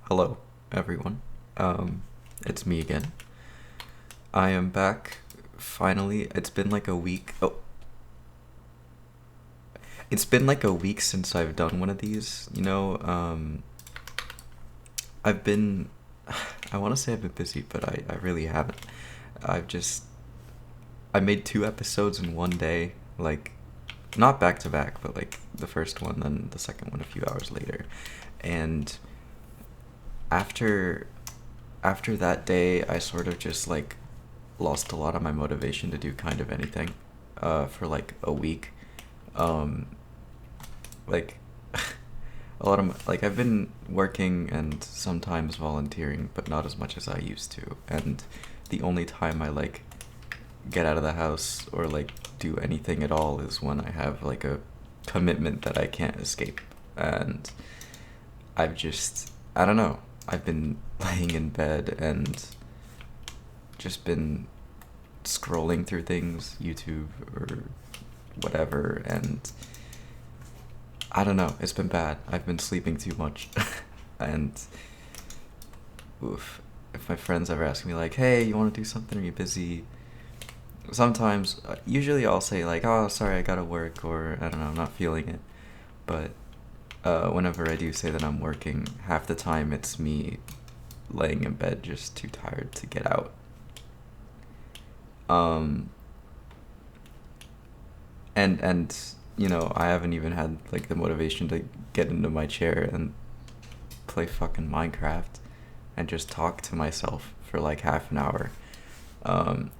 Hello, everyone. It's me again. I am back. Finally, it's been like a week. Oh, it's been like a week since I've done one of these. I've been. I want to say I've been busy, but I really haven't. I've just. I made 2 episodes in one day. Like, not back to back, but like the first one, then the second one a few hours later. And after after that day, I sort of just like lost a lot of my motivation to do kind of anything for like a week. Um, like a lot of like I've been working and sometimes volunteering, but not as much as I used to. And the only time I like get out of the house or like do anything at all is when I have like a commitment that I can't escape. And I don't know. I've been laying in bed and just been scrolling through things, YouTube or whatever, and I don't know. It's been bad. I've been sleeping too much, and oof. If my friends ever ask me like, "Hey, you want to do something? Are you busy?" Sometimes, usually I'll say like, "Oh, sorry, I gotta work," or I don't know, I'm not feeling it. But whenever I do say that I'm working, half the time it's me laying in bed just too tired to get out. Um, and I haven't even had like the motivation to get into my chair and play fucking Minecraft and just talk to myself for like half an hour. Um,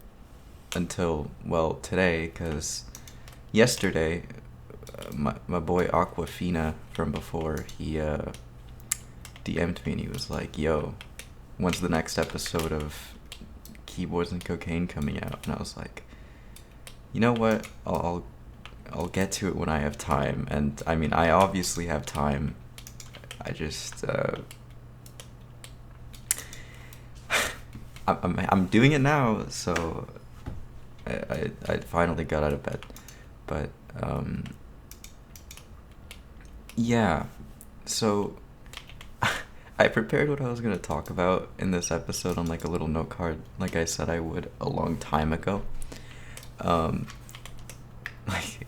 until well today, because yesterday my boy Aquafina from before, he DM'd me and he was like, "Yo, when's the next episode of Keyboards and Cocaine coming out?" And I was like, "You know what? I'll get to it when I have time." And I mean, I obviously have time. I just I'm doing it now, so I finally got out of bed. But yeah, so I prepared what I was gonna talk about in this episode on like a little note card, like I said I would a long time ago. Um, like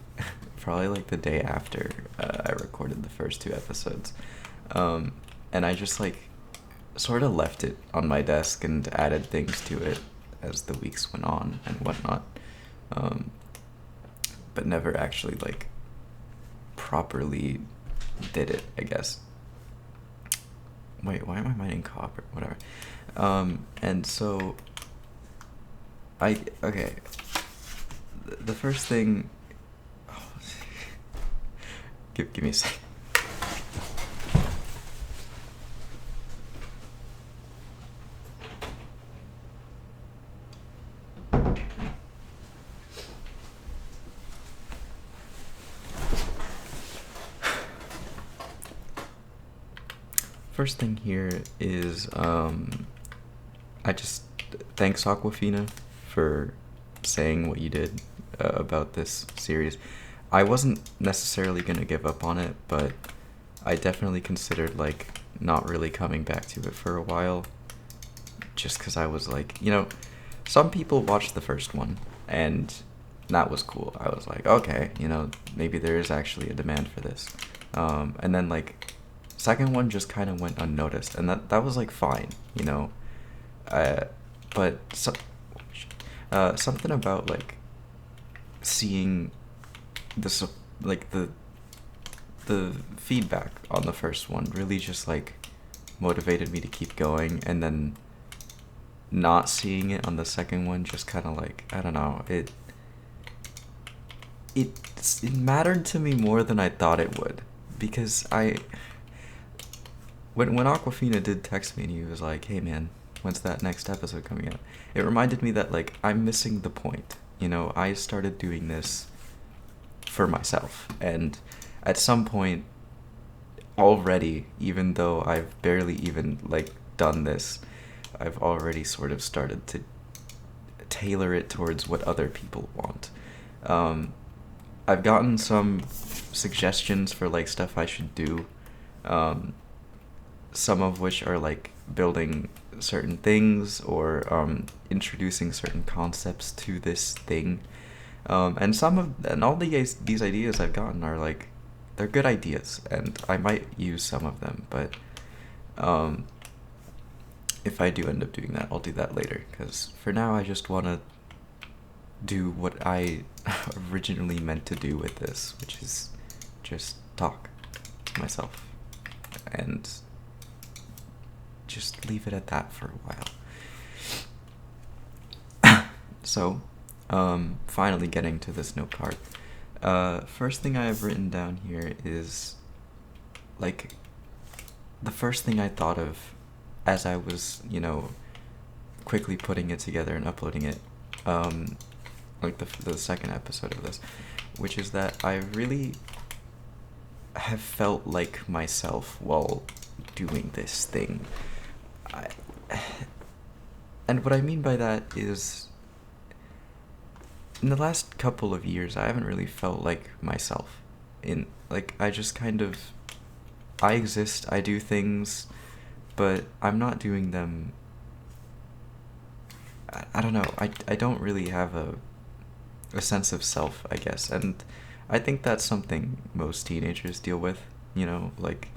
probably like the day after I recorded the first 2 episodes, and I just like sort of left it on my desk and added things to it as the weeks went on and whatnot, um, but never actually like properly did it, I guess. Wait, why am I mining copper? Whatever. And so okay. The first thing. Oh, give me a second. First thing here is I just thanks Aquafina for saying what you did about this series. I wasn't necessarily gonna give up on it, but I definitely considered like not really coming back to it for a while, just because I was like, some people watched the first one, and that was cool. I was like, okay, maybe there is actually a demand for this. And then like second one just kind of went unnoticed, and that was like fine. Uh, but something about like seeing this like the feedback on the first one really just like motivated me to keep going, and then not seeing it on the second one just kind of like, I don't know, it mattered to me more than I thought it would, because when Aquafina did text me and he was like, "Hey man, when's that next episode coming out?" It reminded me that like I'm missing the point. You know, I started doing this for myself, and at some point already, even though I've barely even like done this, I've already sort of started to tailor it towards what other people want. I've gotten some suggestions for like stuff I should do. Some of which are like building certain things or introducing certain concepts to this thing. And all these ideas I've gotten are like, they're good ideas, and I might use some of them, but if I do end up doing that, I'll do that later, because for now I just want to do what I originally meant to do with this, which is just talk to myself and just leave it at that for a while. So, finally getting to this note card. First thing I have written down here is, like, the first thing I thought of as I was, quickly putting it together and uploading it, like the second episode of this, which is that I really have felt like myself while doing this thing. And what I mean by that is, in the last couple of years, I haven't really felt like myself. I just kind of, I exist, I do things, but I'm not doing them. I don't know, I don't really have a sense of self, I guess, and I think that's something most teenagers deal with, like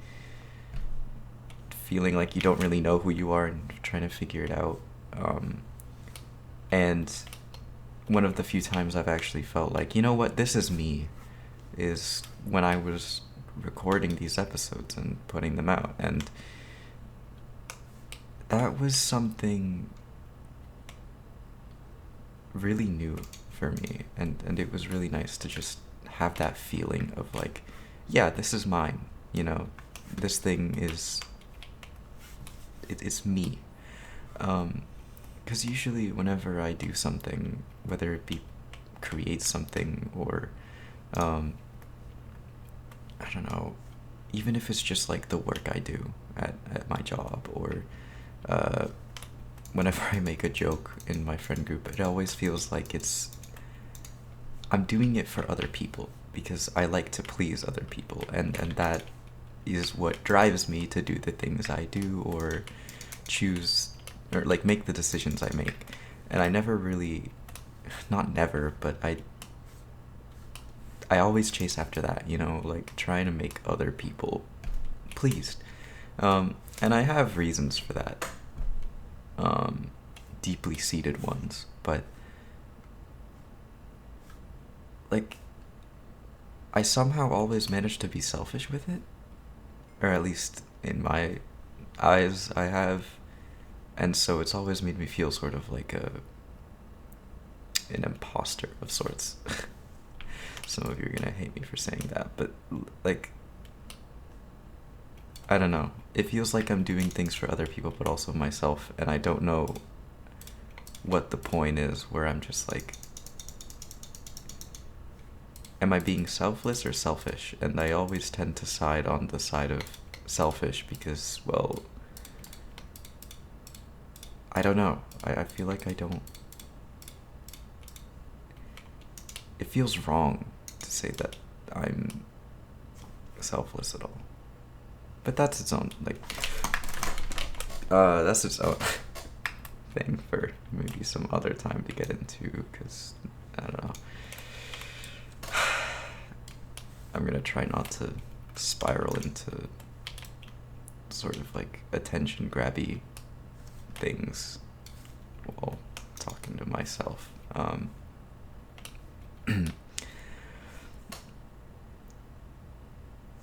feeling like you don't really know who you are and trying to figure it out. And one of the few times I've actually felt like, you know what, this is me, is when I was recording these episodes and putting them out. And that was something really new for me, and it was really nice to just have that feeling of like, yeah, this is mine, this thing is, it's me. Because usually whenever I do something, whether it be create something or, I don't know, even if it's just like the work I do at my job, or whenever I make a joke in my friend group, it always feels like I'm doing it for other people, because I like to please other people, and that is what drives me to do the things I do, or choose, or like make the decisions I make. And I never really, not never, but I always chase after that, like trying to make other people pleased. And I have reasons for that, deeply seated ones, but like, I somehow always manage to be selfish with it, or at least in my eyes I have, and so it's always made me feel sort of like an imposter of sorts. Some of you are gonna hate me for saying that, but like, I don't know, it feels like I'm doing things for other people but also myself, and I don't know what the point is, where I'm just like, am I being selfless or selfish? And I always tend to side on the side of selfish, because, well, I don't know. I feel like I don't... It feels wrong to say that I'm selfless at all. But that's its own, like... that's its own thing for maybe some other time to get into, because, I don't know. I'm gonna try not to spiral into sort of like attention grabby things while talking to myself.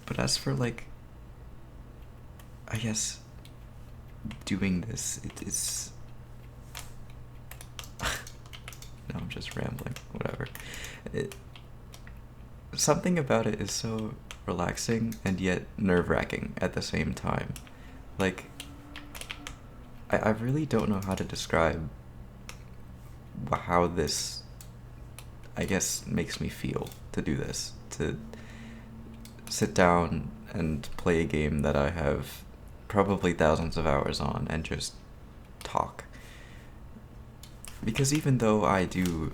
But as for like, I guess doing this, it's just rambling, whatever. It, something about it is so relaxing and yet nerve-wracking at the same time. Like, I really don't know how to describe how this, I guess, makes me feel to do this. To sit down and play a game that I have probably thousands of hours on and just talk. Because even though I do,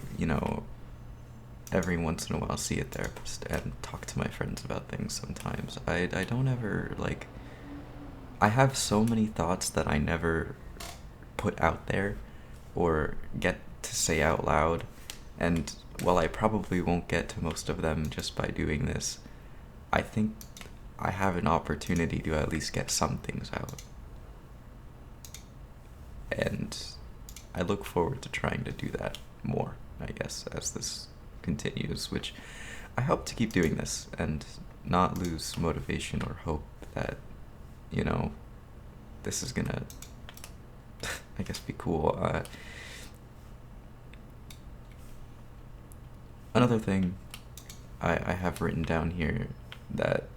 every once in a while see a therapist and talk to my friends about things sometimes, I don't ever, I have so many thoughts that I never put out there or get to say out loud, and while I probably won't get to most of them just by doing this, I think I have an opportunity to at least get some things out. And I look forward to trying to do that more, I guess, as this continues, which I hope to keep doing this and not lose motivation or hope that, this is gonna, I guess, be cool. Another thing I have written down here that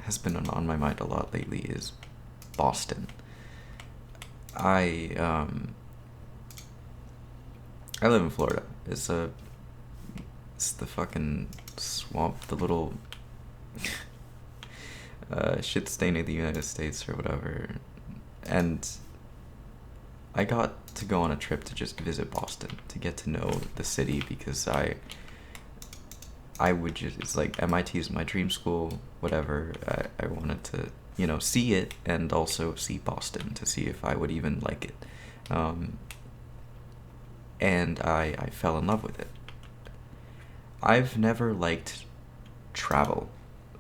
has been on my mind a lot lately is Boston. I live in Florida. It's the fucking swamp, the little shit stain of the United States or whatever. And I got to go on a trip to just visit Boston, to get to know the city, because I would just, it's like MIT is my dream school, whatever. I wanted to, see it and also see Boston to see if I would even like it. And I fell in love with it. I've never liked travel.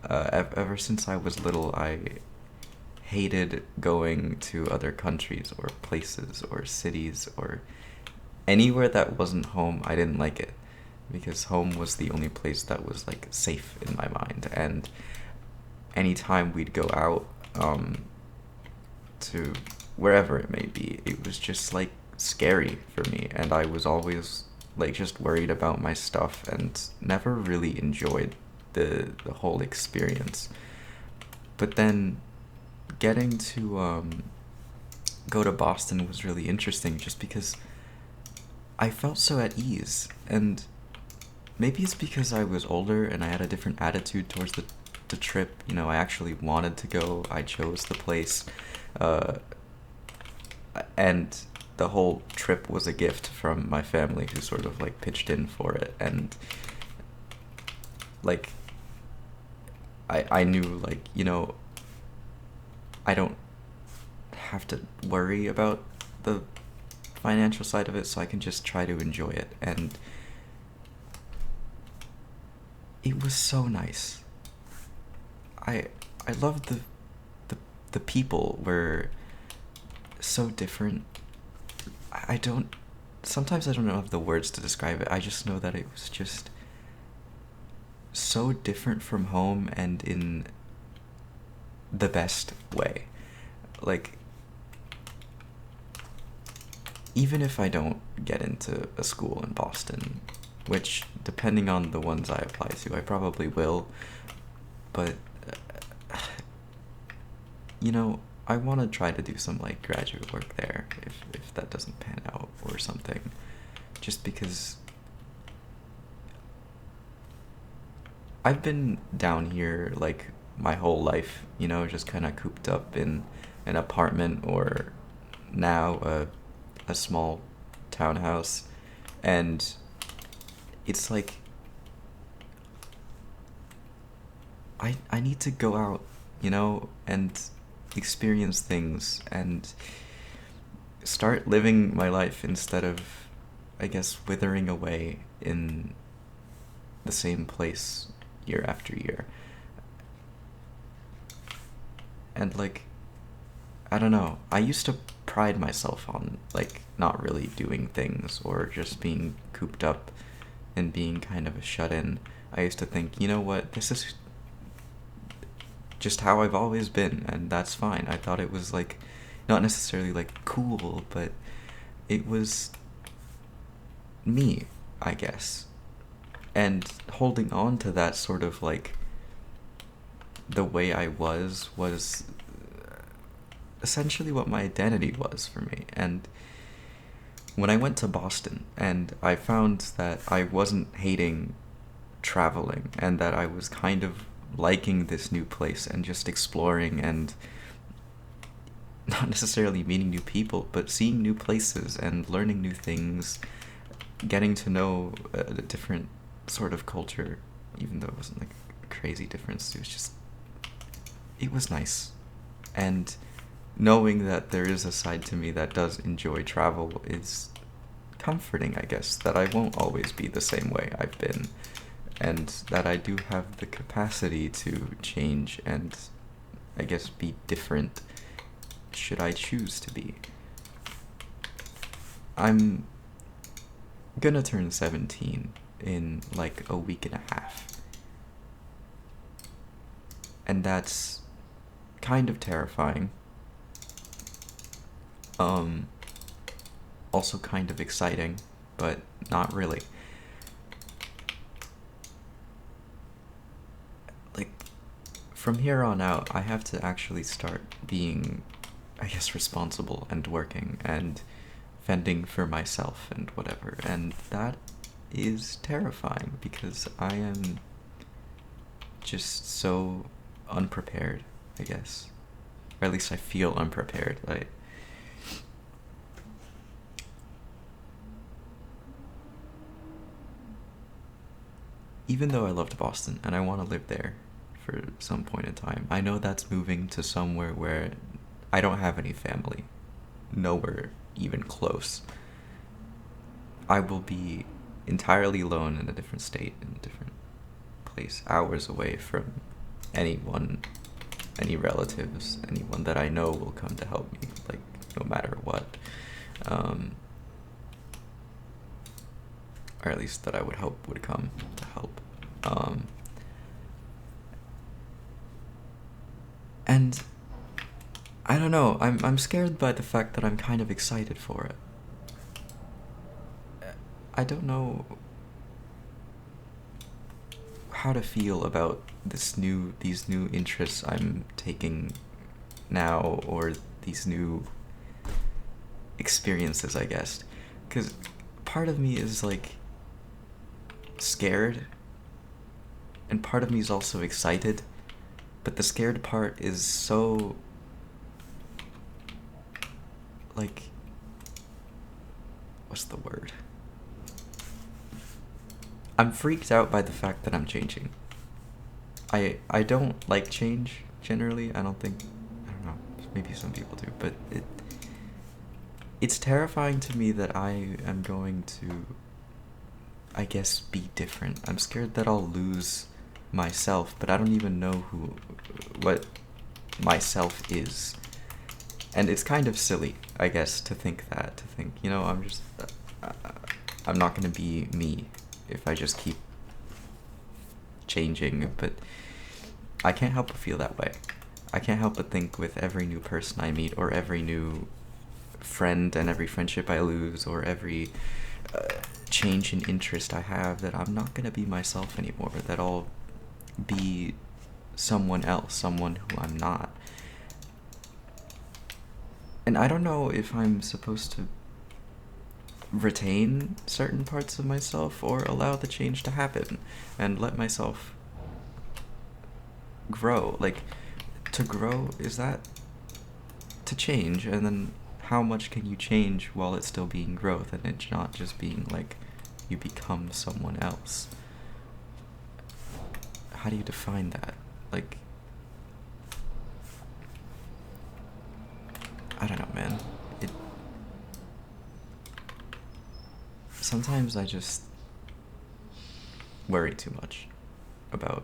Ever since I was little, I hated going to other countries or places or cities or anywhere that wasn't home. I didn't like it, because home was the only place that was safe in my mind. And anytime we'd go out to wherever it may be, it was just scary for me, and I was always just worried about my stuff and never really enjoyed the whole experience. But then getting to go to Boston was really interesting, just because I felt so at ease. And maybe it's because I was older and I had a different attitude towards the trip. I actually wanted to go. I chose the place. And the whole trip was a gift from my family, who sort of pitched in for it. And I knew I don't have to worry about the financial side of it, so I can just try to enjoy it. And it was so nice. I loved the people were so different. Sometimes I don't have the words to describe it. I just know that it was just so different from home, and in the best way. Even if I don't get into a school in Boston, which, depending on the ones I apply to, I probably will, but I want to try to do some graduate work there if that doesn't pan out or something, just because I've been down here my whole life, just kind of cooped up in an apartment, or now a small townhouse, and it's I need to go out, and experience things and start living my life instead of, I guess, withering away in the same place year after year. And I don't know, I used to pride myself on not really doing things, or just being cooped up and being kind of a shut-in. I used to think, what, this is just how I've always been, and that's fine. I thought it was not necessarily cool, but it was me. I guess. And holding on to that sort of like the way I was essentially what my identity was for me. And when I went to Boston and I found that I wasn't hating traveling and that I was kind of liking this new place and just exploring and not necessarily meeting new people, but seeing new places and learning new things, getting to know a different sort of culture, even though it wasn't like a crazy difference. It was nice. And knowing that there is a side to me that does enjoy travel is comforting, I guess, that I won't always be the same way I've been, and that I do have the capacity to change and, I guess, be different should I choose to be. I'm gonna turn 17 in like a week and a half. And that's kind of terrifying. Also kind of exciting, but not really. Like, from here on out, I have to actually start being, I guess, responsible and working and fending for myself and whatever. And that is terrifying because I am just so unprepared, I guess. Or at least I feel unprepared. Even though I loved Boston and I want to live there for some point in time, I know that's moving to somewhere where I don't have any family. Nowhere even close. I will be entirely alone in a different state, in a different place, hours away from anyone, any relatives, anyone that I know will come to help me, like, no matter what. Or at least that I would hope would come to help. And I don't know, I'm scared by the fact that I'm kind of excited for it. I don't know how to feel about these new interests I'm taking now, or these new experiences, I guess. Because part of me is like scared, and part of me is also excited, but the scared part is so, like, what's the word? I'm freaked out by the fact that I'm changing. I don't like change, generally. I don't know, maybe some people do, but it's terrifying to me that I am going to, I guess, be different. I'm scared that I'll lose myself, but I don't even know what myself is. And it's kind of silly, I guess, to think, I'm not gonna be me if I just keep changing, but I can't help but feel that way. I can't help but think with every new person I meet, or every new friend and every friendship I lose, or every change in interest I have, that I'm not gonna be myself anymore, that I'll be someone else, someone who I'm not. And I don't know if I'm supposed to retain certain parts of myself or allow the change to happen and let myself grow. Like, to grow, is that to change? And then how much can you change while it's still being growth and it's not just being like you become someone else? How do you define that? Like, I don't know, man. Sometimes I just worry too much about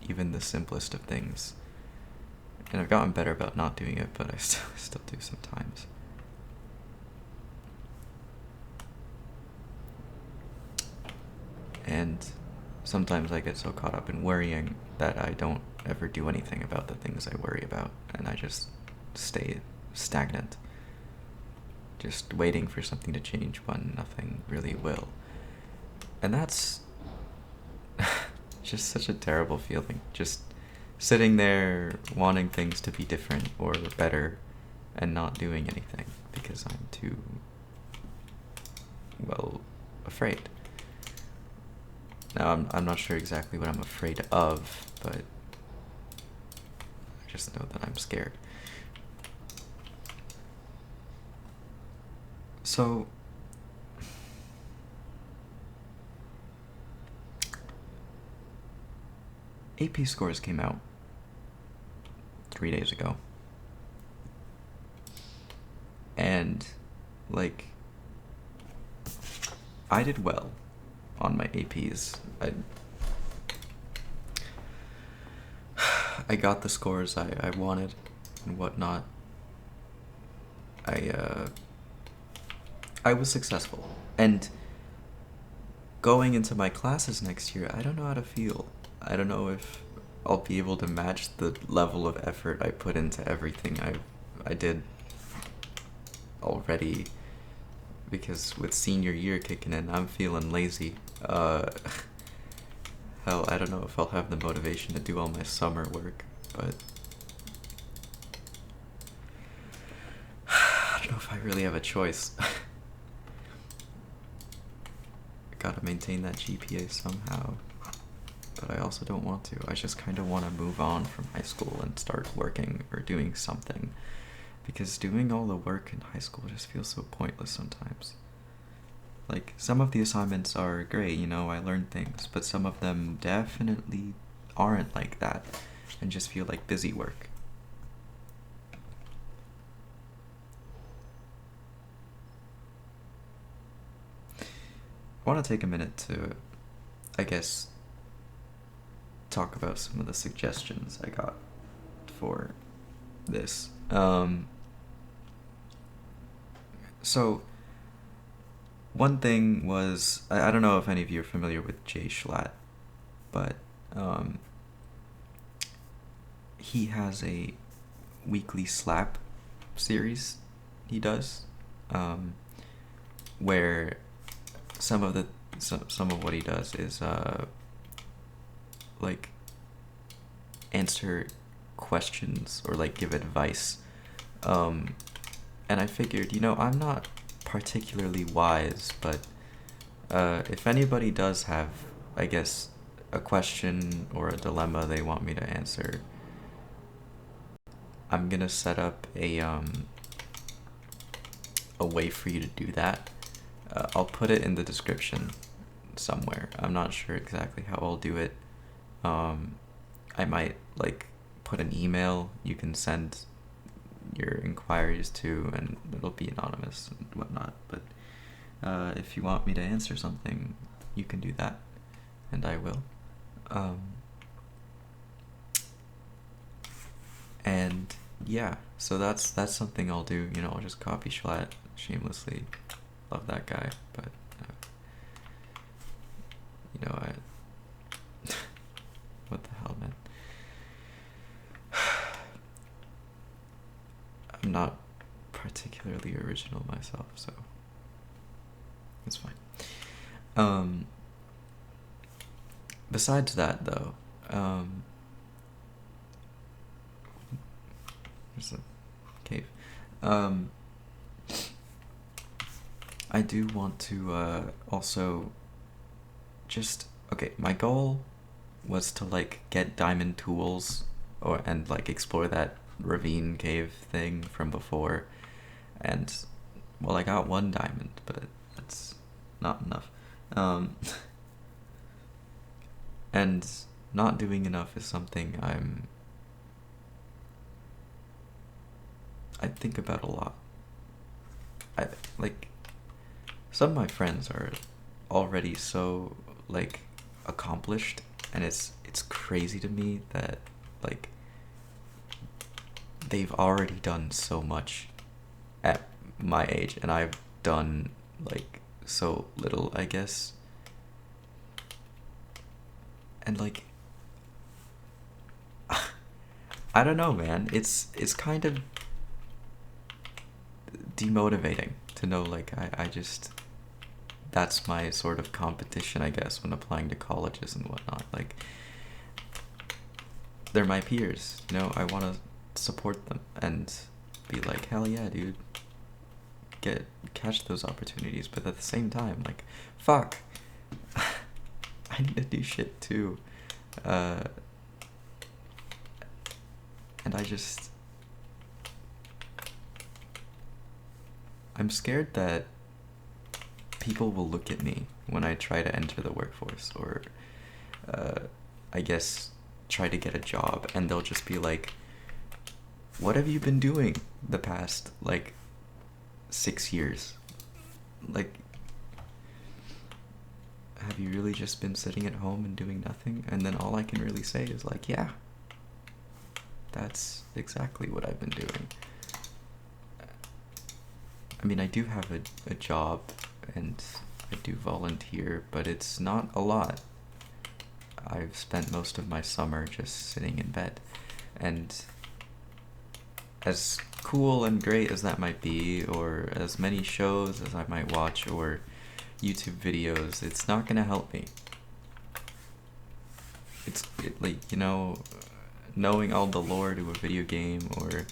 even the simplest of things. And I've gotten better about not doing it, but I still do sometimes. And sometimes I get so caught up in worrying that I don't ever do anything about the things I worry about, and I just stay stagnant, just waiting for something to change when nothing really will. And that's just such a terrible feeling. Just sitting there wanting things to be different or better and not doing anything because I'm too, well, afraid. Now, I'm not sure exactly what I'm afraid of, but I just know that I'm scared. So, AP scores came out 3 days ago. And, like, I did well on my APs. I got the scores I wanted and whatnot. I was successful. And going into my classes next year, I don't know how to feel. I don't know if I'll be able to match the level of effort I put into everything I did already, because with senior year kicking in, I'm feeling lazy. Hell, I don't know if I'll have the motivation to do all my summer work, but I don't know if I really have a choice. I gotta maintain that GPA somehow, but I also don't want to. I just kind of want to move on from high school and start working or doing something, because doing all the work in high school just feels so pointless sometimes. Like, some of the assignments are great, I learned things, but some of them definitely aren't like that and just feel like busy work. I want to take a minute to, I guess, talk about some of the suggestions I got for this. So, one thing was, I don't know if any of you are familiar with Jay Schlatt, but he has a weekly slap series he does, where some of what he does is like answer questions or like give advice, and I figured, I'm not particularly wise, but if anybody does have, I guess, a question or a dilemma they want me to answer, I'm gonna set up a way for you to do that. I'll put it in the description somewhere. I'm not sure exactly how I'll do it. I might like put an email you can send your inquiries to, and it'll be anonymous and whatnot. But if you want me to answer something, you can do that, and I will. And yeah, so that's something I'll do. I'll just copy Schlatt shamelessly. Love that guy, but I what the hell, man. I'm not particularly original myself, so it's fine. Besides that, though, there's a cave. I do want to also just, okay, my goal was to like get diamond tools and like explore that ravine cave thing from before, and well, I got 1 diamond, but that's not enough. And not doing enough is something I think about a lot. Like, some of my friends are already so like accomplished, and it's crazy to me that like they've already done so much at my age, and I've done like so little, I guess. And like I don't know, man. It's kind of demotivating to know like I just that's my sort of competition, I guess, when applying to colleges and whatnot. Like, they're my peers, you know, I want to support them and be like, hell yeah, dude, catch those opportunities. But at the same time, like, fuck, I need to do shit too. And I'm scared that people will look at me when I try to enter the workforce, or I guess try to get a job, and they'll just be like, what have you been doing the past, like, 6 years? Like, have you really just been sitting at home and doing nothing? And then all I can really say is like, yeah, that's exactly what I've been doing. I mean, I do have a job, and I do volunteer, but it's not a lot. I've spent most of my summer just sitting in bed, and as cool and great as that might be, or as many shows as I might watch, or YouTube videos, it's not gonna help me. Like, you know, knowing all the lore to a video game, or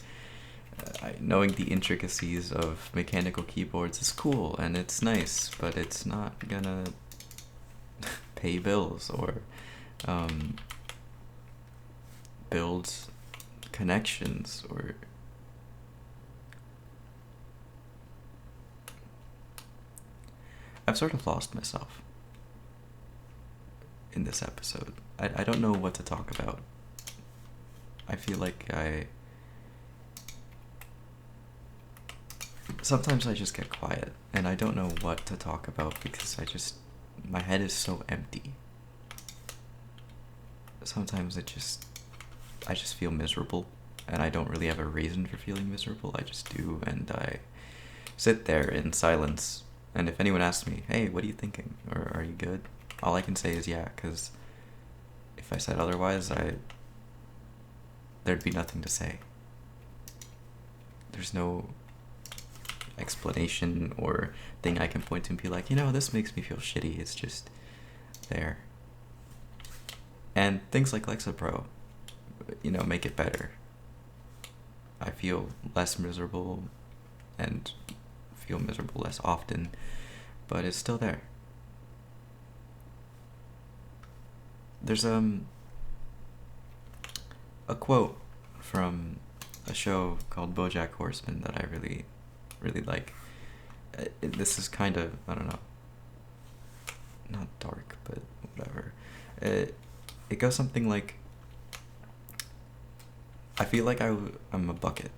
knowing the intricacies of mechanical keyboards is cool and it's nice, but it's not gonna pay bills or build connections, or I've sort of lost myself in this episode. I don't know what to talk about. I feel like sometimes I just get quiet and I don't know what to talk about because my head is so empty. Sometimes I just feel miserable, and I don't really have a reason for feeling miserable. I just do, and I sit there in silence. And if anyone asks me, hey, what are you thinking? Or are you good? All I can say is yeah, because if I said otherwise, there'd be nothing to say. There's no explanation or thing I can point to and be like, you know, this makes me feel shitty. It's just there. And things like Lexapro, you know, make it better. I feel less miserable and feel miserable less often, but it's still there. There's a quote from a show called BoJack Horseman that I really, really like. This is kind of, I don't know, not dark, but whatever. It goes something like, I feel like I'm a bucket,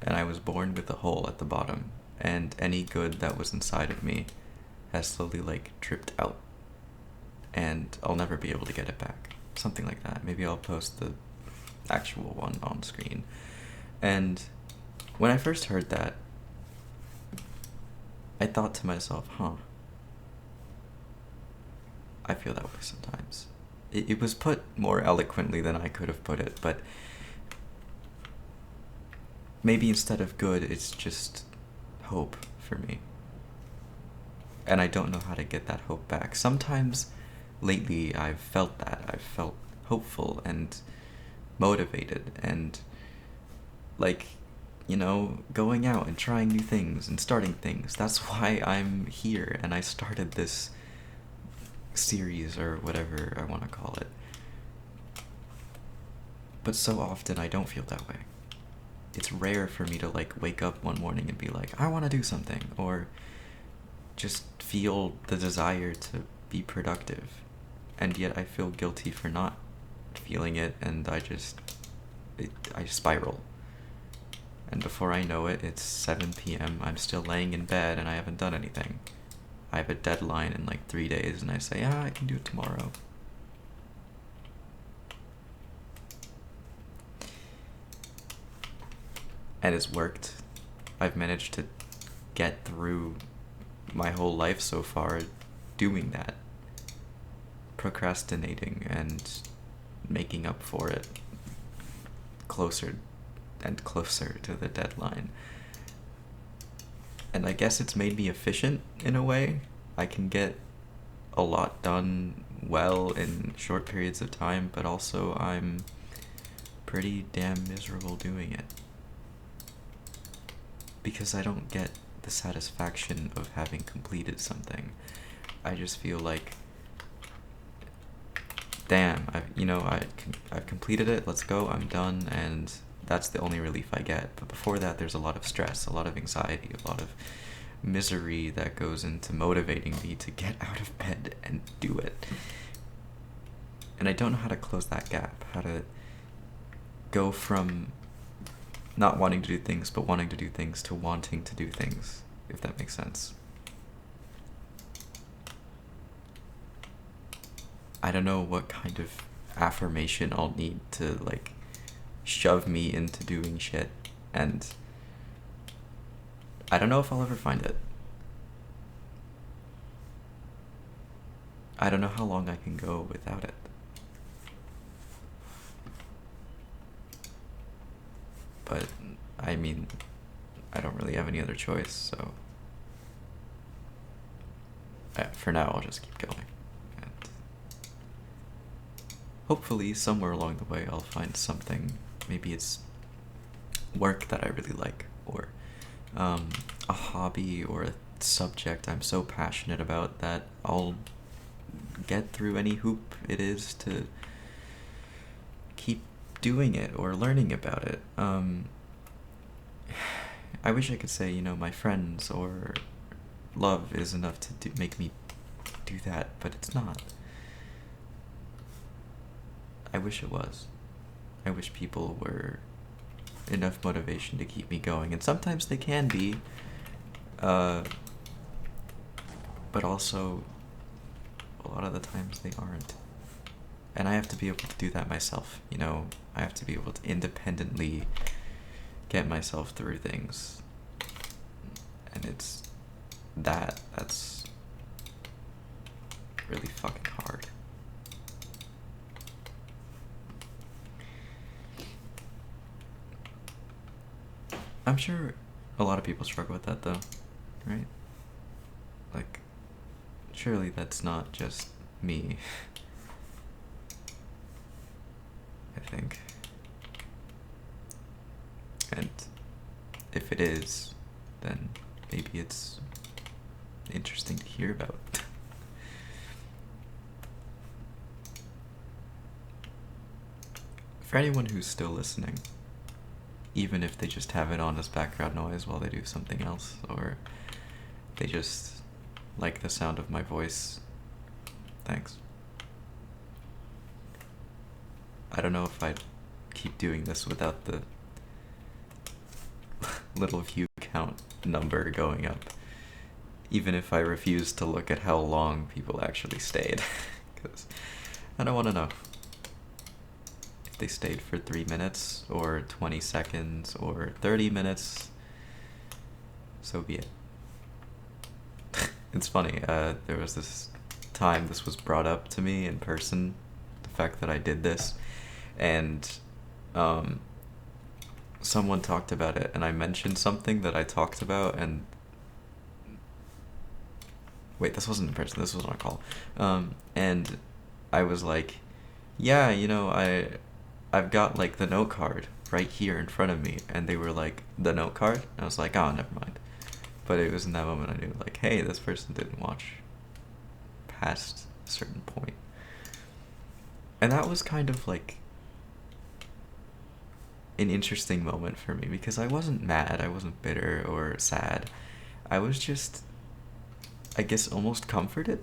and I was born with a hole at the bottom, and any good that was inside of me has slowly, like, dripped out, and I'll never be able to get it back. Something like that. Maybe I'll post the actual one on screen. And when I first heard that, I thought to myself, I feel that way sometimes. It was put more eloquently than I could have put it, but maybe instead of good, it's just hope for me. And I don't know how to get that hope back. Sometimes lately I've felt that. I've felt hopeful and motivated and, like, you know, going out and trying new things and starting things. That's why I'm here, and I started this series, or whatever I want to call it. But so often I don't feel that way. It's rare for me to, like, wake up one morning and be like, I want to do something, or just feel the desire to be productive. And yet I feel guilty for not feeling it, and I spiral. And before I know it, it's 7 p.m. I'm still laying in bed and I haven't done anything. I have a deadline in like 3 days, and I say, I can do it tomorrow. And it's worked. I've managed to get through my whole life so far doing that. Procrastinating and making up for it closer and closer to the deadline. And I guess it's made me efficient in a way, I can get a lot done well in short periods of time, but also I'm pretty damn miserable doing it. Because I don't get the satisfaction of having completed something. I just feel like, damn, I've completed it, let's go, I'm done, and that's the only relief I get. But before that, there's a lot of stress, a lot of anxiety, a lot of misery that goes into motivating me to get out of bed and do it. And I don't know how to close that gap, how to go from not wanting to do things, but wanting to do things, to wanting to do things, if that makes sense. I don't know what kind of affirmation I'll need to, like, shove me into doing shit, and I don't know if I'll ever find it. I don't know how long I can go without it. But, I mean, I don't really have any other choice, so for now I'll just keep going. And hopefully somewhere along the way I'll find something, maybe it's work that I really like, or a hobby or a subject I'm so passionate about that I'll get through any hoop it is to keep doing it or learning about it. I wish I could say, my friends or love is enough to make me do that, but it's not. I wish it was. I wish people were enough motivation to keep me going, and sometimes they can be, but also a lot of the times they aren't. And I have to be able to do that myself, I have to be able to independently get myself through things. And that's really fucking hard. I'm sure a lot of people struggle with that though, right? Like, surely that's not just me. I think. And if it is, then maybe it's interesting to hear about. For anyone who's still listening, even if they just have it on as background noise while they do something else, or they just like the sound of my voice, thanks. I don't know if I'd keep doing this without the little view count number going up, even if I refuse to look at how long people actually stayed, because I don't want to know if they stayed for 3 minutes or 20 seconds or 30 minutes. So be it. It's funny, there was this time this was brought up to me in person, the fact that I did this, and someone talked about it, and I mentioned something that I talked about, and wait, this wasn't in person, this was on a call, and I was like, yeah, I've got, like, the note card right here in front of me, and they were like, the note card? And I was like, oh, never mind. But it was in that moment I knew, like, hey, this person didn't watch past a certain point. And that was kind of like an interesting moment for me, because I wasn't mad, I wasn't bitter or sad. I was just, I guess, almost comforted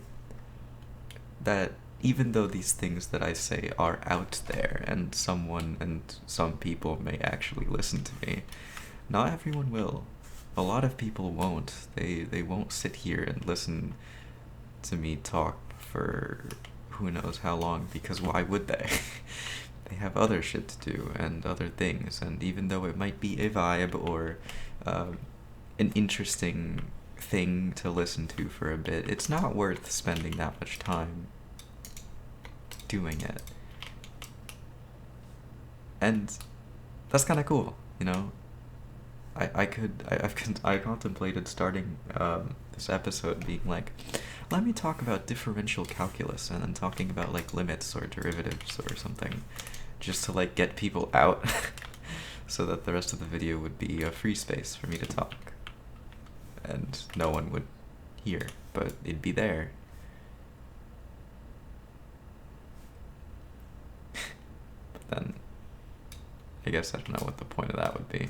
that even though these things that I say are out there and some people may actually listen to me, not everyone will. A lot of people won't. They won't sit here and listen to me talk for who knows how long, because why would they? They have other shit to do and other things, and even though it might be a vibe or an interesting thing to listen to for a bit, it's not worth spending that much time doing it. And that's kind of cool, I contemplated starting this episode being like, let me talk about differential calculus, and then talking about like limits or derivatives or something, just to like get people out, so that the rest of the video would be a free space for me to talk, and no one would hear, but it'd be there. But then, I guess I don't know what the point of that would be.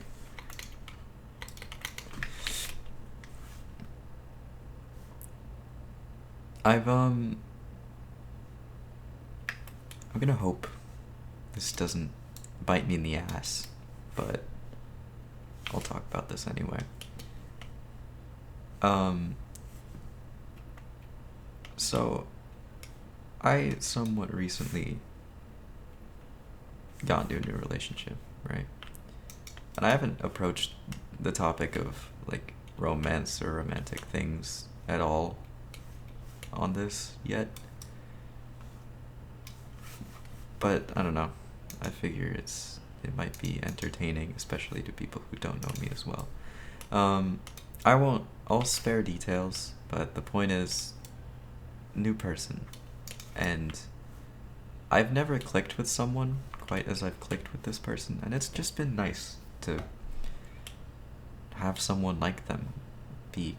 I'm gonna hope this doesn't bite me in the ass, but I'll talk about this anyway. So I somewhat recently got into a new relationship, right? And I haven't approached the topic of like romance or romantic things at all on this yet. But I don't know. I figure it might be entertaining, especially to people who don't know me as well. I'll spare details, but the point is, new person. And I've never clicked with someone quite as I've clicked with this person, and it's just been nice to have someone like them be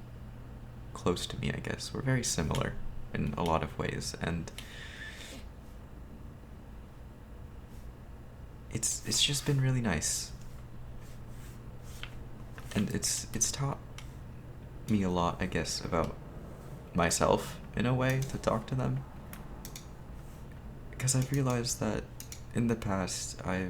close to me, I guess. We're very similar in a lot of ways, and it's just been really nice. And it's taught me a lot, I guess, about myself in a way to talk to them. Because I've realized that in the past I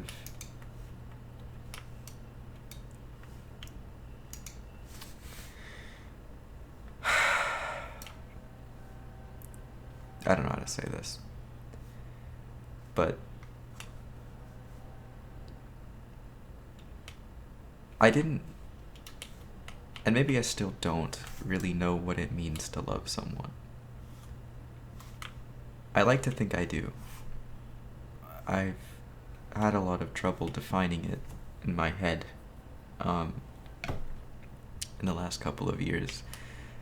don't know how to say this, but I didn't, and maybe I still don't really know what it means to love someone. I like to think I do. I've had a lot of trouble defining it in my head in the last couple of years.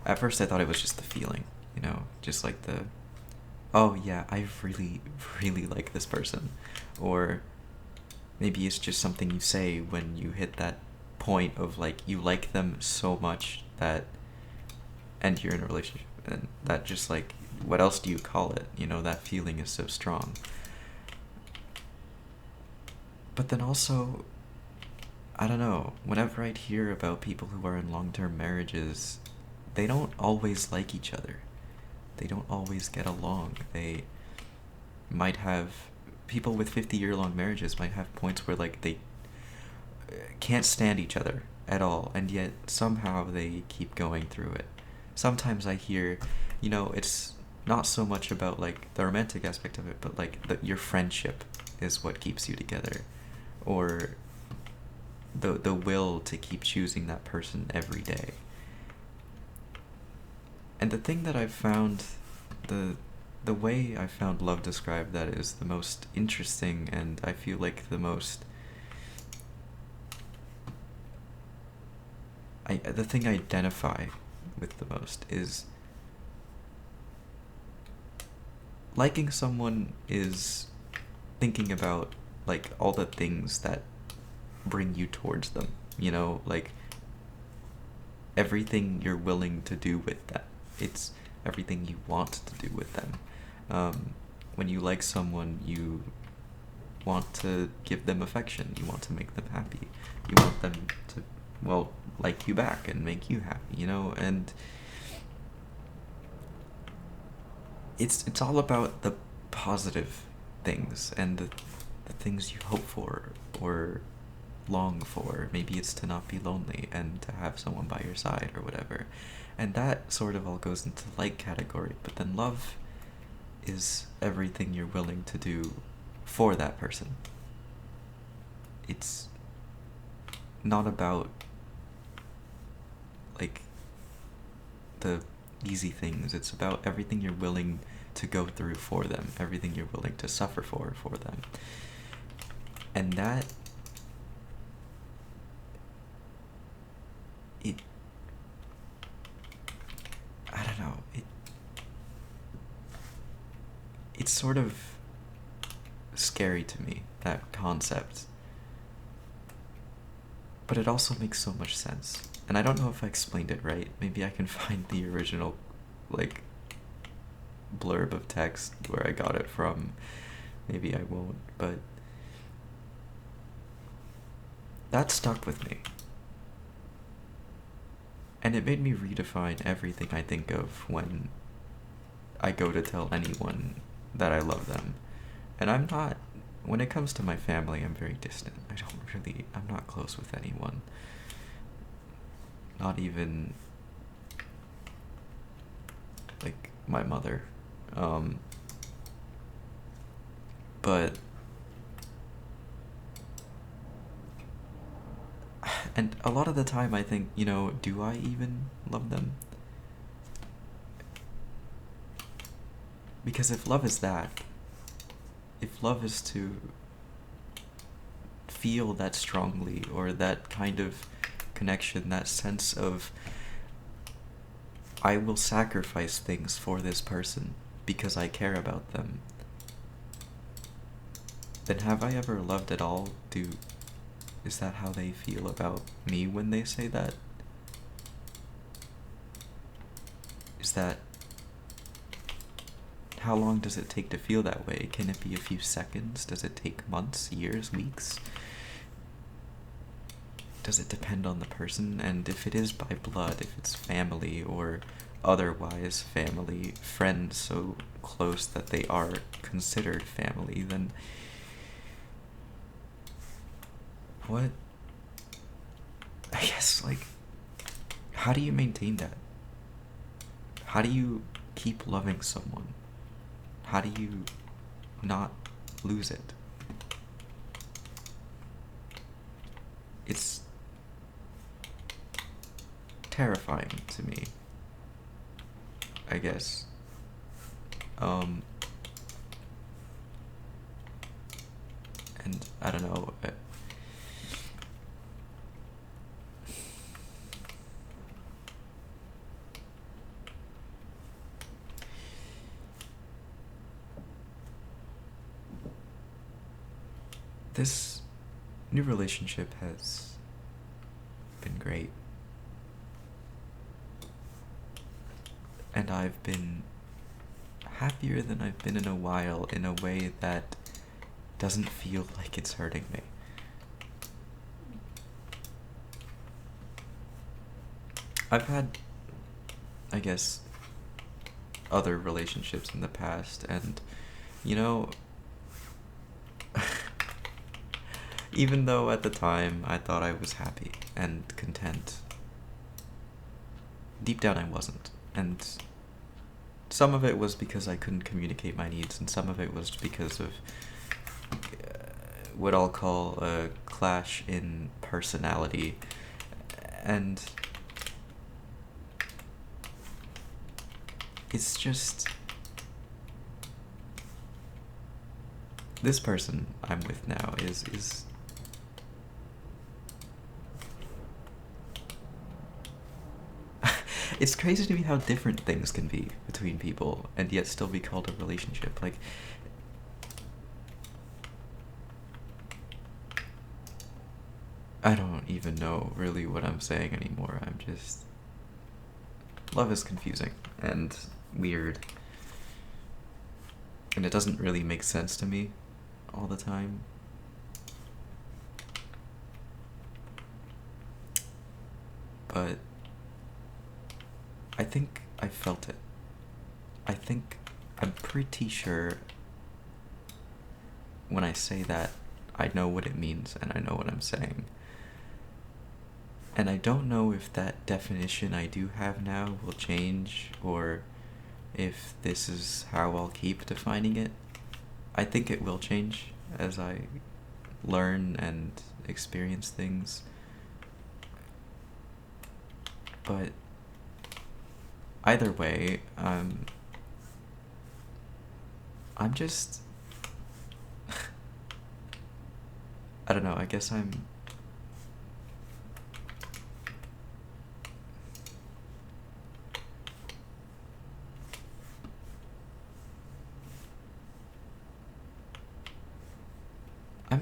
At first I thought it was just the feeling, just like oh yeah, I really, really like this person. Or maybe it's just something you say when you hit that point of like you like them so much that, and you're in a relationship, and that just like, what else do you call it? That feeling is so strong. But then also, I don't know, whenever I'd hear about people who are in long-term marriages, they don't always like each other. They don't always get along. They might have, people with 50-year-long marriages might have points where like they can't stand each other at all, and yet somehow they keep going through it. Sometimes I hear, it's not so much about like the romantic aspect of it, but like your friendship is what keeps you together, or the will to keep choosing that person every day. And the thing that I've found, the way I found love described that is the most interesting, and I feel like the most, the thing I identify with the most is liking someone is thinking about like all the things that bring you towards them, like everything you're willing to do with them. It's everything you want to do with them. When you like someone, you want to give them affection, you want to make them happy, you want them to, well, like you back and make you happy, and it's all about the positive things and the things you hope for or long for. Maybe it's to not be lonely and to have someone by your side or whatever. And that sort of all goes into the like category. But then love is everything you're willing to do for that person. It's not about like the easy things. It's about everything you're willing to go through for them, everything you're willing to suffer for them. And that, I don't know, it's sort of scary to me, that concept. But it also makes so much sense. And I don't know if I explained it right. Maybe I can find the original, like, blurb of text where I got it from. Maybe I won't, but that stuck with me. And it made me redefine everything I think of when I go to tell anyone that I love them. And I'm not, when it comes to my family, I'm very distant. I'm not close with anyone. Not even, like, my mother. But, and a lot of the time I think, do I even love them? Because if love is that, if love is to feel that strongly, or that kind of connection, that sense of, I will sacrifice things for this person because I care about them, then have I ever loved at all? Is that how they feel about me when they say that? Is that, how long does it take to feel that way? Can it be a few seconds? Does it take months, years, weeks? Does it depend on the person? And if it is by blood, if it's family or otherwise family, friends so close that they are considered family, then what? I guess, like, how do you maintain that? How do you keep loving someone? How do you not lose it? It's terrifying to me, I guess. And I don't know. This new relationship has been great. And I've been happier than I've been in a while, in a way that doesn't feel like it's hurting me. I've had, I guess, other relationships in the past, and, even though at the time I thought I was happy and content, deep down I wasn't. And some of it was because I couldn't communicate my needs, and some of it was because of what I'll call a clash in personality. And it's just, this person I'm with now is it's crazy to me how different things can be between people and yet still be called a relationship. Like, I don't even know really what I'm saying anymore. I'm just, love is confusing and weird, and it doesn't really make sense to me all the time. But I think I felt it. I'm pretty sure when I say that, I know what it means and I know what I'm saying. And I don't know if that definition I do have now will change, or if this is how I'll keep defining it. I think it will change as I learn and experience things. But either way, I'm just, I don't know, I guess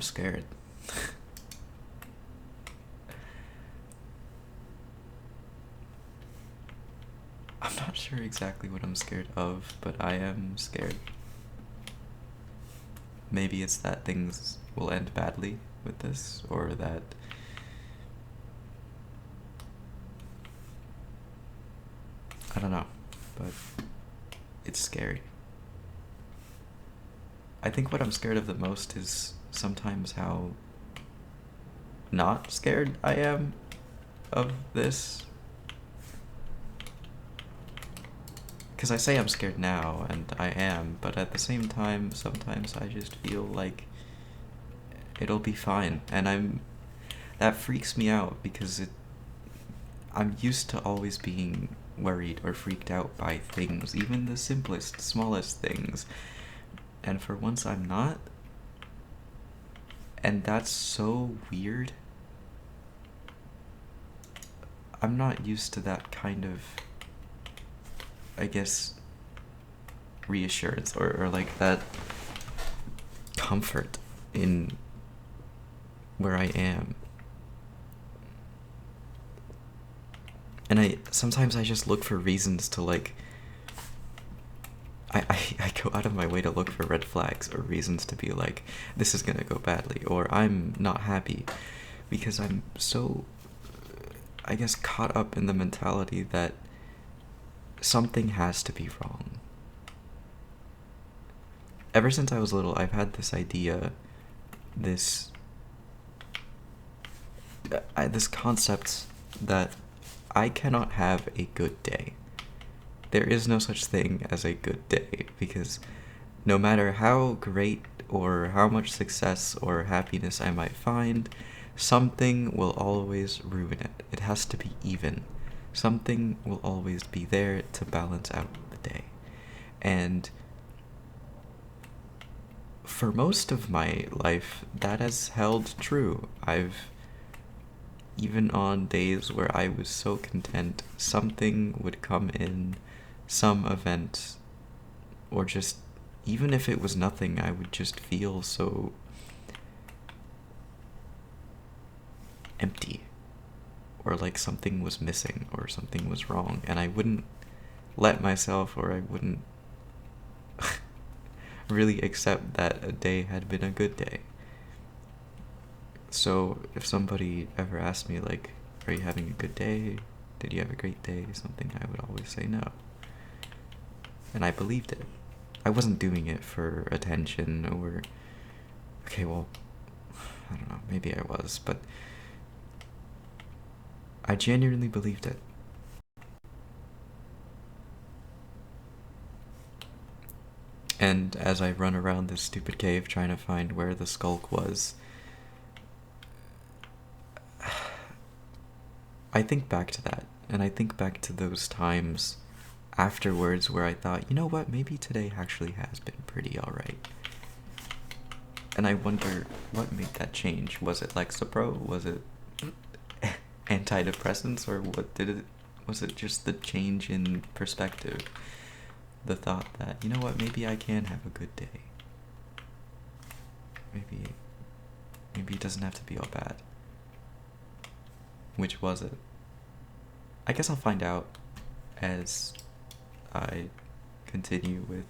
I'm scared. I'm not sure exactly what I'm scared of, but I am scared. Maybe it's that things will end badly with this, or that I don't know, but it's scary. I think what I'm scared of the most is sometimes how not scared I am of this. Because I say I'm scared now, and I am, but at the same time, sometimes I just feel like it'll be fine, and that freaks me out because I'm used to always being worried or freaked out by things, even the simplest, smallest things, and for once I'm not, and that's so weird. I'm not used to that kind of, I guess, reassurance or like that comfort in where I am. And sometimes I just look for reasons to like I go out of my way to look for red flags or reasons to be like, this is gonna go badly, or I'm not happy, because I'm so, I guess, caught up in the mentality that something has to be wrong. Ever since I was little, I've had this idea, this concept that I cannot have a good day. There is no such thing as a good day, because no matter how great or how much success or happiness I might find, something will always ruin it. It has to be even. Something will always be there to balance out the day. And for most of my life, that has held true. Even on days where I was so content, something would come in, some event, or just, even if it was nothing, I would just feel so empty, or like something was missing, or something was wrong, and I wouldn't let myself, or I wouldn't really accept that a day had been a good day. So if somebody ever asked me, like, are you having a good day? Did you have a great day? Something, I would always say no. And I believed it. I wasn't doing it for attention or, okay, well, I don't know, maybe I was, but I genuinely believed it. And as I run around this stupid cave trying to find where the skulk was, I think back to that, and I think back to those times afterwards where I thought, you know what, maybe today actually has been pretty alright. And I wonder what made that change. Was it Lexapro? Was it antidepressants? Or was it just the change in perspective? The thought that, you know what, maybe I can have a good day. Maybe it doesn't have to be all bad. Which was it? I guess I'll find out as I continue with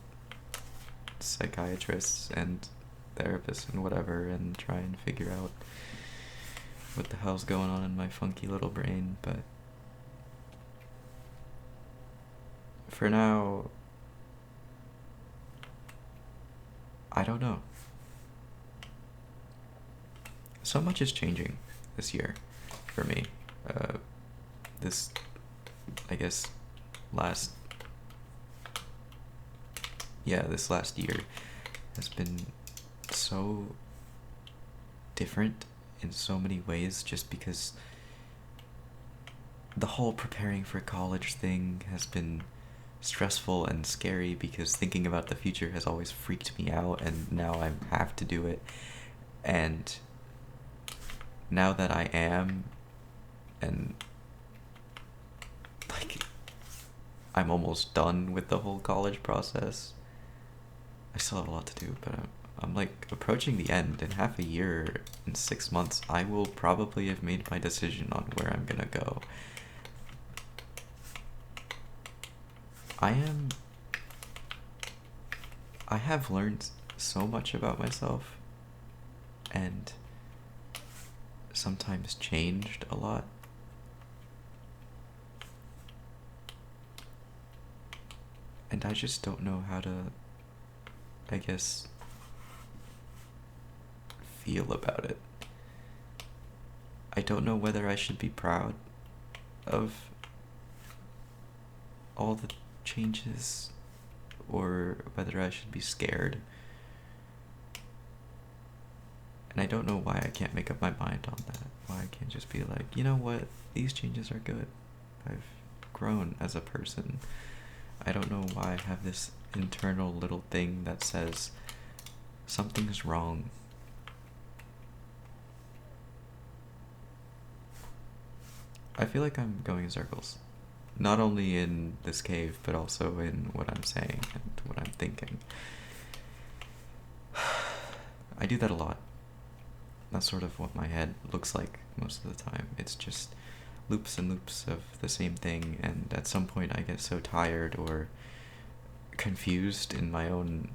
psychiatrists and therapists and whatever, and try and figure out what the hell's going on in my funky little brain, but for now, I don't know. So much is changing this year for me. This, I guess, this last year has been so different in so many ways, just because the whole preparing for college thing has been stressful and scary, because thinking about the future has always freaked me out, and now I have to do it. And now that I am, and like I'm almost done with the whole college process. I still have a lot to do, but I'm like approaching the end. In half a year, in 6 months, I will probably have made my decision on where I'm gonna go. I have learned so much about myself and sometimes changed a lot. And I just don't know how to, I guess, feel about it. I don't know whether I should be proud of all the changes or whether I should be scared. And I don't know why I can't make up my mind on that. Why I can't just be like, you know what, these changes are good. I've grown as a person. I don't know why I have this internal little thing that says something's wrong. I feel like I'm going in circles. Not only in this cave, but also in what I'm saying and what I'm thinking. I do that a lot. That's sort of what my head looks like most of the time. It's just loops and loops of the same thing, and at some point I get so tired or confused in my own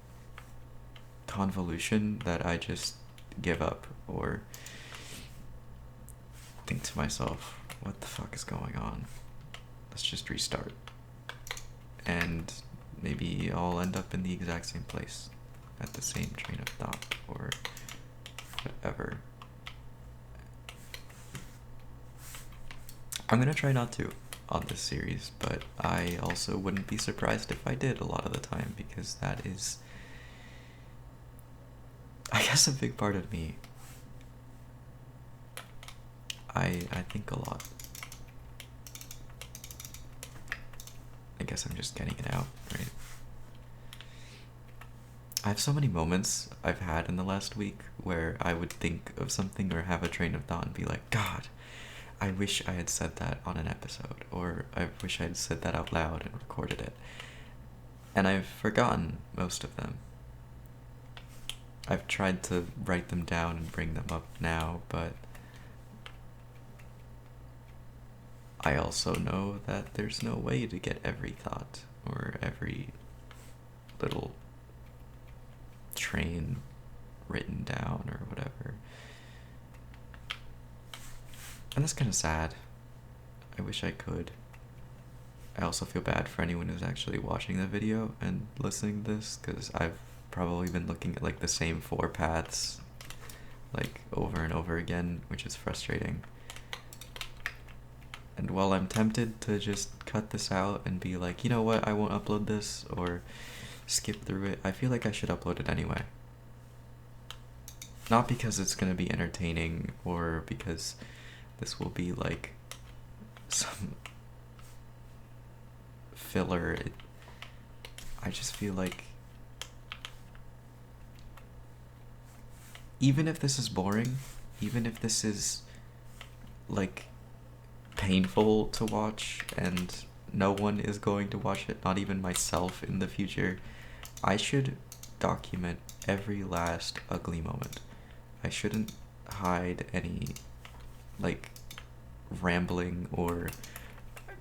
convolution that I just give up or think to myself, what the fuck is going on? Let's just restart. And maybe I'll end up in the exact same place at the same train of thought or whatever. I'm gonna try not to on this series, but I also wouldn't be surprised if I did a lot of the time, because that is, I guess, a big part of me. I think a lot. I guess I'm just getting it out, right? I have so many moments I've had in the last week where I would think of something or have a train of thought and be like, God, I wish I had said that on an episode, or I wish I had said that out loud and recorded it. And I've forgotten most of them. I've tried to write them down and bring them up now, but I also know that there's no way to get every thought or every little train written down or whatever. And that's kind of sad. I wish I could. I also feel bad for anyone who's actually watching the video and listening to this, because I've probably been looking at like the same 4 paths like over and over again, which is frustrating. And while I'm tempted to just cut this out and be like, you know what, I won't upload this or skip through it, I feel like I should upload it anyway. Not because it's gonna be entertaining or because this will be like some filler. I just feel like even if this is boring, even if this is like painful to watch and no one is going to watch it, not even myself in the future, I should document every last ugly moment. I shouldn't hide any like rambling or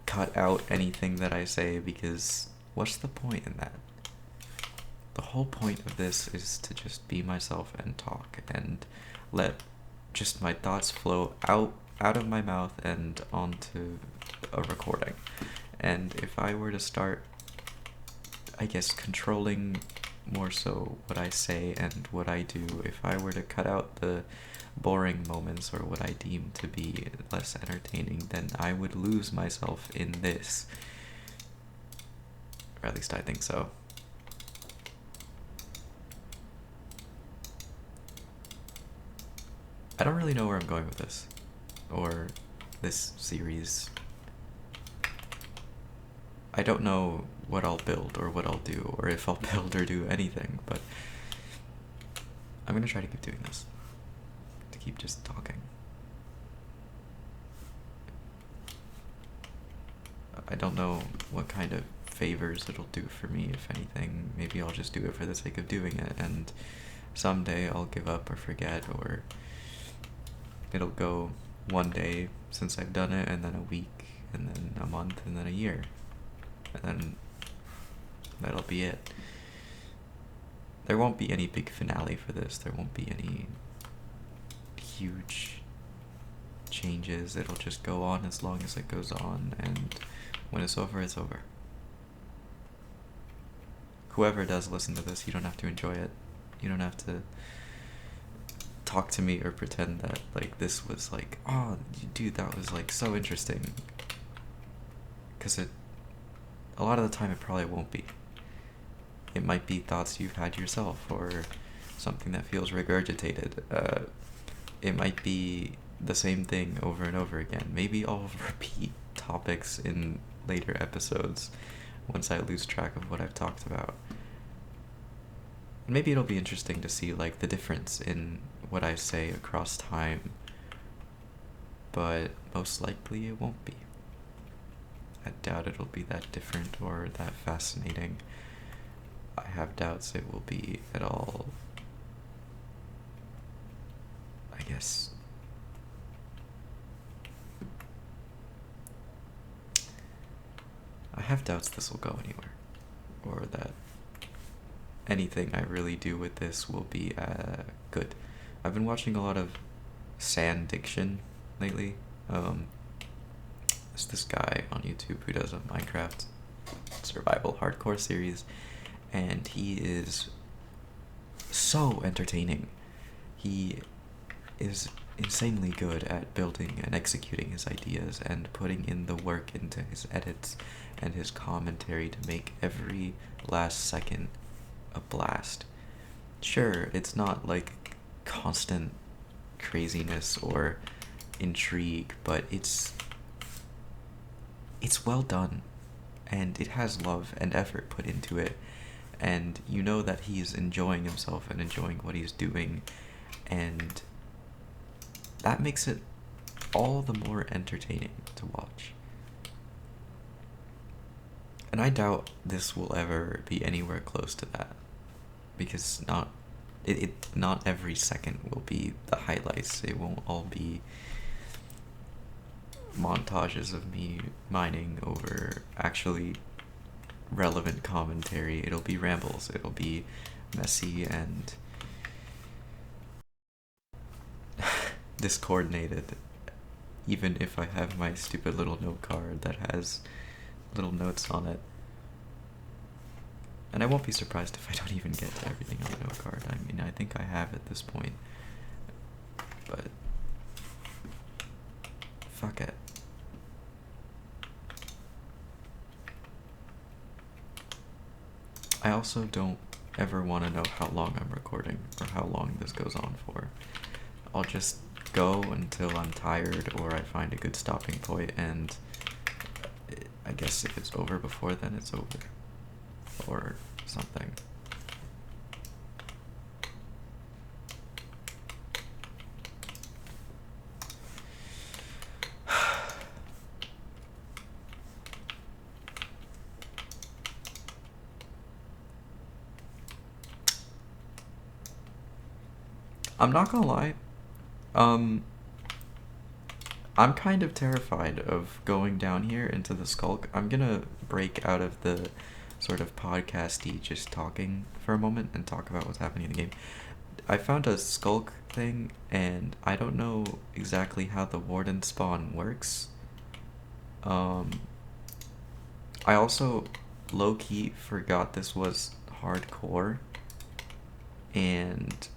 cut out anything that I say, because what's the point in that? The whole point of this is to just be myself and talk and let just my thoughts flow out of my mouth and onto a recording. And if I were to start, I guess, controlling more so what I say and what I do, if I were to cut out the boring moments or what I deem to be less entertaining, then I would lose myself in this. Or at least I think so. I don't really know where I'm going with this, or this series. I don't know what I'll build or what I'll do, or if I'll build or do anything, but I'm gonna try to keep doing this. To keep just talking. I don't know what kind of favors it'll do for me, if anything. Maybe I'll just do it for the sake of doing it and someday I'll give up or forget, or it'll go one day since I've done it, and then a week, and then a month, and then a year, and then that'll be it. There won't be any big finale for this. There won't be any huge changes. It'll just go on as long as it goes on, and when it's over, it's over. Whoever does listen to this, you don't have to enjoy it. You don't have to talk to me or pretend that like this was like, oh dude, that was like so interesting, because a lot of the time it probably won't be. It might be thoughts you've had yourself, or something that feels regurgitated. It might be the same thing over and over again. Maybe I'll repeat topics in later episodes once I lose track of what I've talked about. Maybe it'll be interesting to see like the difference in what I say across time, but most likely it won't be. I doubt it'll be that different or that fascinating. I have doubts it will be at all, I guess. I have doubts this will go anywhere, or that anything I really do with this will be good. I've been watching a lot of Sand Diction lately. There's this guy on YouTube who does a Minecraft survival hardcore series, and he is so entertaining. He is insanely good at building and executing his ideas and putting in the work into his edits and his commentary to make every last second a blast. Sure, it's not like constant craziness or intrigue, but it's well done, and it has love and effort put into it, and you know that he's enjoying himself and enjoying what he's doing, and that makes it all the more entertaining to watch. And I doubt this will ever be anywhere close to that, because not every second will be the highlights. It won't all be montages of me mining over actually relevant commentary. It'll be rambles. It'll be messy and discoordinated, even if I have my stupid little note card that has little notes on it. And I won't be surprised if I don't even get to everything on the note card. I mean, I think I have at this point, but fuck it. I also don't ever want to know how long I'm recording or how long this goes on for. I'll just go until I'm tired or I find a good stopping point, and I guess if it's over before then, it's over. Or something. I'm not gonna lie. I'm kind of terrified of going down here into the Skulk. I'm gonna break out of the sort of podcasty just talking for a moment and talk about what's happening in the game. I found a Skulk thing, and I don't know exactly how the Warden spawn works. I also low-key forgot this was hardcore, and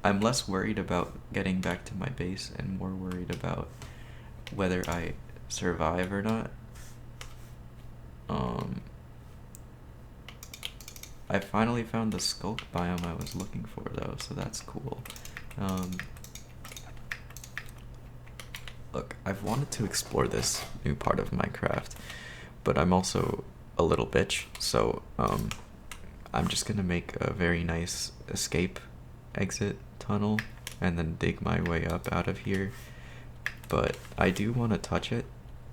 I'm less worried about getting back to my base and more worried about whether I survive or not. I finally found the Skulk biome I was looking for though, so that's cool. Look, I've wanted to explore this new part of Minecraft, but I'm also a little bitch, so I'm just gonna make a very nice escape exit tunnel and then dig my way up out of here. But I do want to touch it.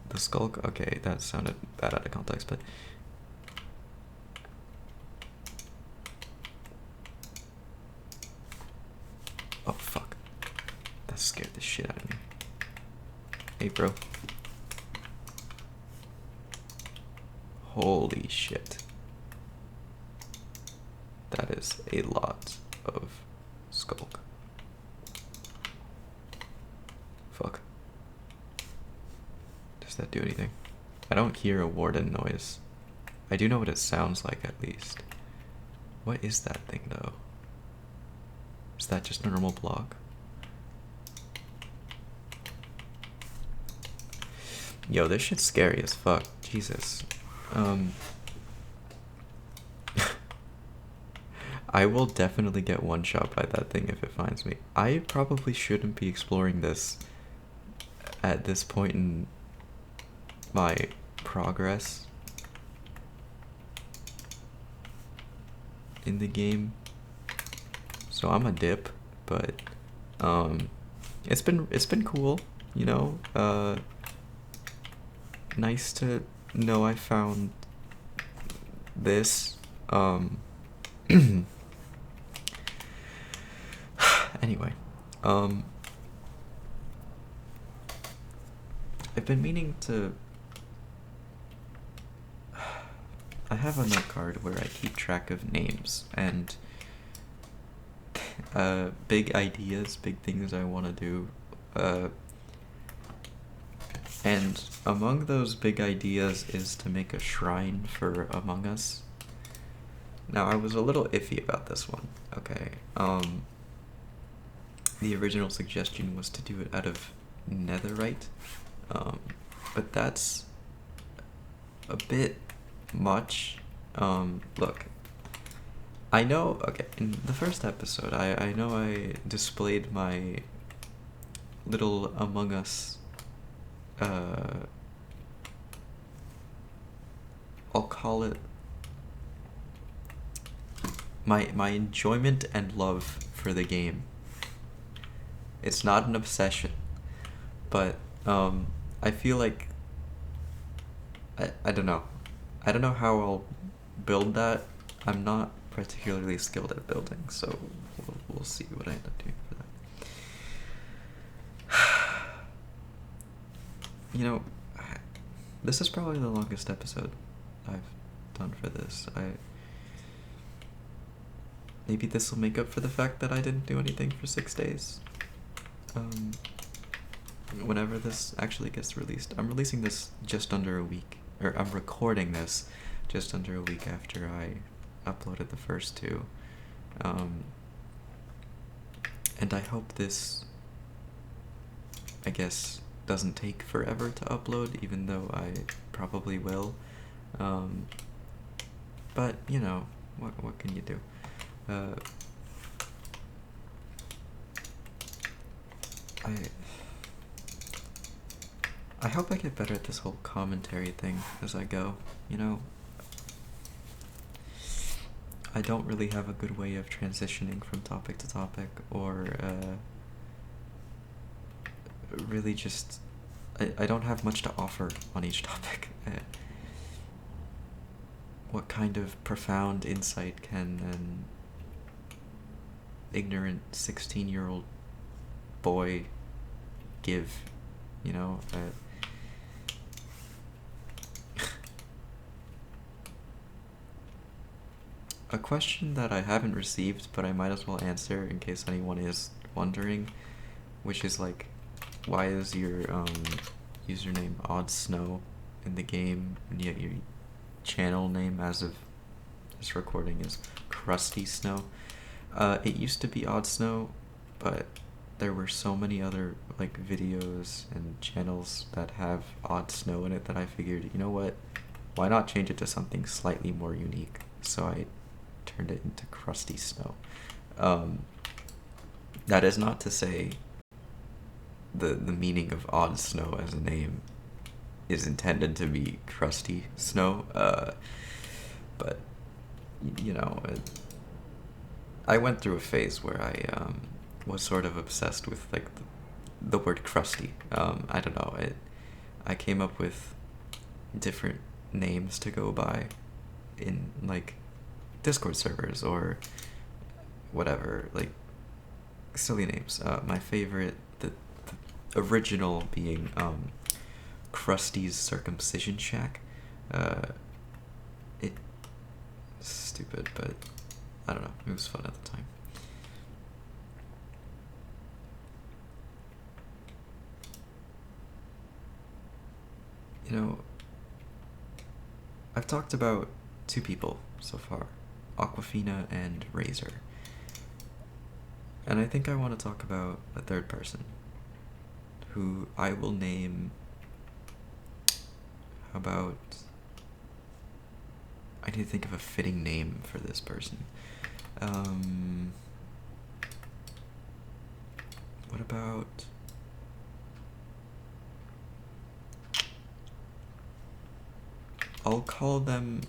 The Skulk, okay, that sounded bad out of context, but Oh, fuck. That scared the shit out of me. Hey, bro. Holy shit. That is a lot of skulk. Fuck. Does that do anything? I don't hear a warden noise. I do know what it sounds like, at least. What is that thing, though? Is that just a normal block? Yo, this shit's scary as fuck. Jesus. I will definitely get one shot by that thing if it finds me. I probably shouldn't be exploring this at this point in my progress in the game. So I'm a dip, but it's been cool, you know. Nice to know I found this. Anyway, I've been meaning to. I have a note card where I keep track of names and big ideas, big things I want to do. And among those big ideas is to make a shrine for Among Us. Now, I was a little iffy about this one, okay? The original suggestion was to do it out of netherite, but that's a bit much. Look, I know, okay, in the first episode, I know I displayed my little Among Us, I'll call it my enjoyment and love for the game. It's not an obsession, but I feel like I don't know. I don't know how I'll build that. I'm not particularly skilled at building, so we'll see what I end up doing for that. You know, this is probably the longest episode I've done for this. Maybe this will make up for the fact that I didn't do anything for 6 days. Whenever this actually gets released. I'm releasing this just under a week, or I'm recording this just under a week after I uploaded the first two. And I hope this, I guess, doesn't take forever to upload, even though I probably will. But, you know, what can you do? I hope I get better at this whole commentary thing as I go, you know? I don't really have a good way of transitioning from topic to topic, or really just... I don't have much to offer on each topic. What kind of profound insight can an ignorant 16-year-old boy give, you know? A question that I haven't received, but I might as well answer in case anyone is wondering, which is like, why is your username OddSnow in the game, and yet your channel name as of this recording is Crusty Snow? It used to be OddSnow, but there were so many other like videos and channels that have OddSnow in it that I figured, you know what, why not change it to something slightly more unique? So I turned it into Crusty Snow. That is not to say the meaning of OddSnow as a name is intended to be Crusty Snow, but you know, I went through a phase where I was sort of obsessed with like the word crusty. I don't know, I came up with different names to go by in like Discord servers or whatever, like silly names. My favorite, the original being Krusty's Circumcision Shack. It's stupid, but I don't know. It was fun at the time. You know, I've talked about two people so far, Aquafina and Razor. And I think I want to talk about a third person, who I will name... How about... I need to think of a fitting name for this person. What about... I'll call them...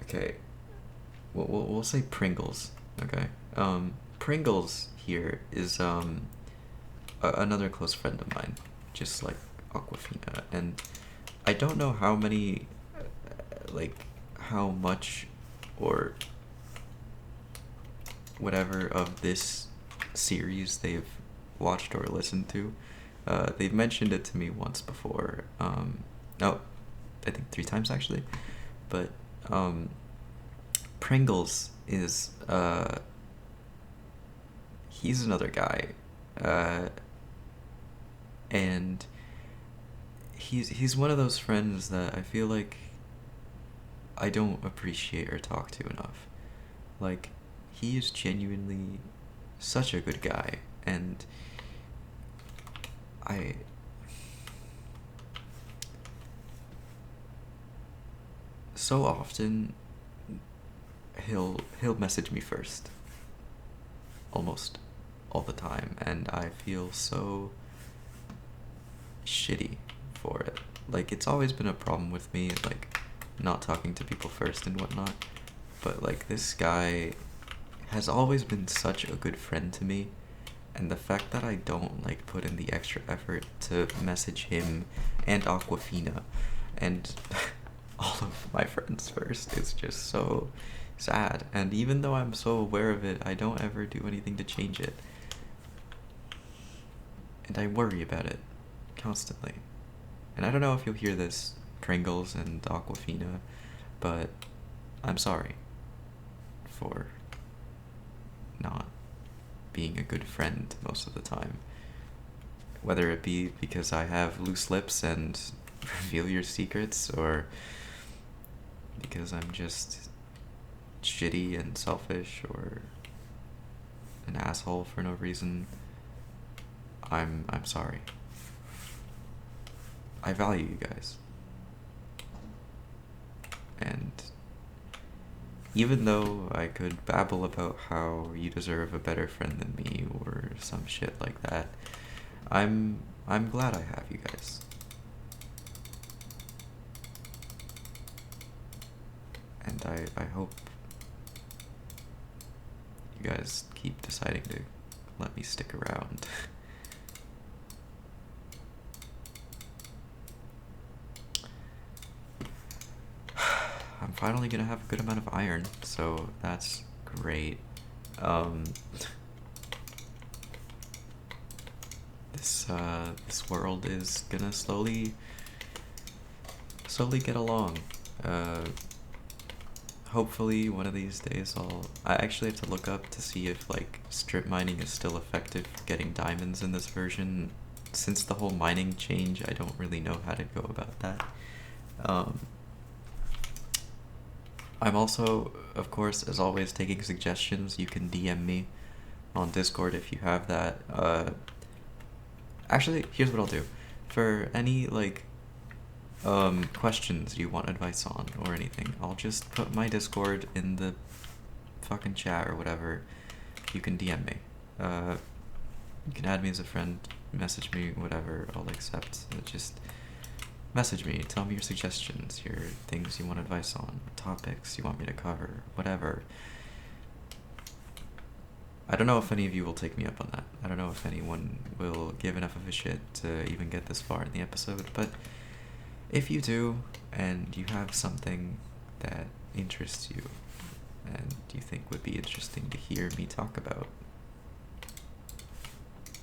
okay. We'll say Pringles, okay? Pringles here is another close friend of mine, just like Aquafina, and I don't know how many, how much or whatever of this series they've watched or listened to. They've mentioned it to me once before. I think 3 times actually. But Pringles is he's another guy, and he's one of those friends that I feel like I don't appreciate or talk to enough. Like, he is genuinely such a good guy, and so often he'll message me first, almost all the time, and I feel so shitty for it. Like, it's always been a problem with me, like, not talking to people first and whatnot, but like, this guy has always been such a good friend to me, and the fact that I don't like put in the extra effort to message him and Aquafina and all of my friends first is just so sad. And even though I'm so aware of it, I don't ever do anything to change it, and I worry about it constantly. And I don't know if you'll hear this, Pringles and Aquafina, but I'm sorry for not being a good friend most of the time. Whether it be because I have loose lips and reveal your secrets, or because I'm just shitty and selfish, or an asshole for no reason. I'm sorry. I value you guys. And even though I could babble about how you deserve a better friend than me or some shit like that, I'm glad I have you guys. And I hope you guys keep deciding to let me stick around. I'm finally gonna have a good amount of iron, so that's great. This world is gonna slowly get along. Hopefully one of these days I actually have to look up to see if like strip mining is still effective for getting diamonds in this version. Since the whole mining change, I don't really know how to go about that. I'm also, of course, as always, taking suggestions. You can DM me on Discord if you have that. Actually, here's what I'll do. For any, like, questions you want advice on or anything, I'll just put my Discord in the fucking chat or whatever. You can DM me. You can add me as a friend, message me, whatever, I'll accept. Just message me, tell me your suggestions, your things you want advice on, topics you want me to cover, whatever. I don't know if any of you will take me up on that. I don't know if anyone will give enough of a shit to even get this far in the episode, but if you do, and you have something that interests you and you think would be interesting to hear me talk about.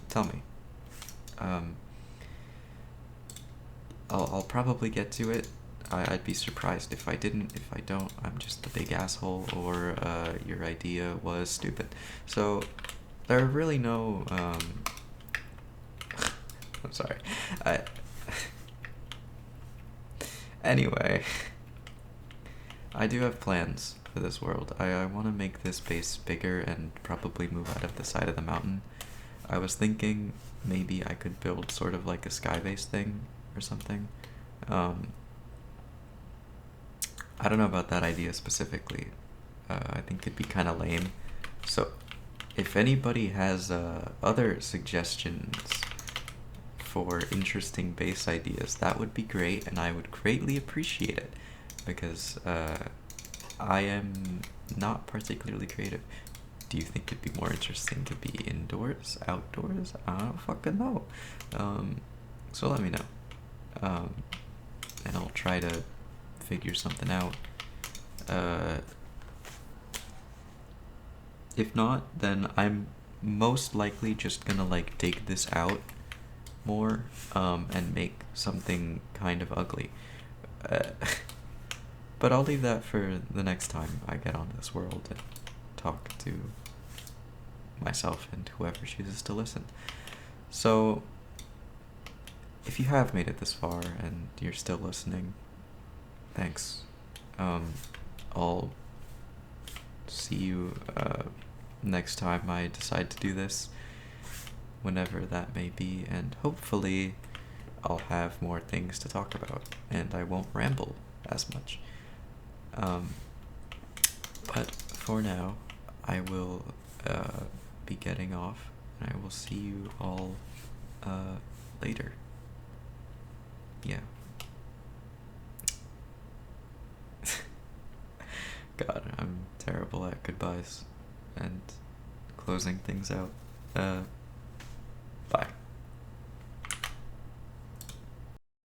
Tell me. I'll probably get to it. I'd be surprised if I didn't. If I don't, I'm just a big asshole, or your idea was stupid. So there are really no. I'm sorry. Anyway, I do have plans for this world. I want to make this base bigger and probably move out of the side of the mountain. I was thinking maybe I could build sort of like a sky base thing or something. I don't know about that idea specifically. I think it'd be kind of lame. So, if anybody has other suggestions for interesting base ideas, that would be great, and I would greatly appreciate it, because I am not particularly creative. Do you think it'd be more interesting to be indoors, outdoors? I don't fucking know. So let me know. And I'll try to figure something out. If not, then I'm most likely just gonna like dig this out more, and make something kind of ugly. But I'll leave that for the next time I get on this world and talk to myself and whoever chooses to listen. So, if you have made it this far and you're still listening, thanks. I'll see you next time I decide to do this, whenever that may be, and hopefully I'll have more things to talk about and I won't ramble as much. But for now, I will be getting off, and I will see you all later. Yeah. God, I'm terrible at goodbyes and closing things out.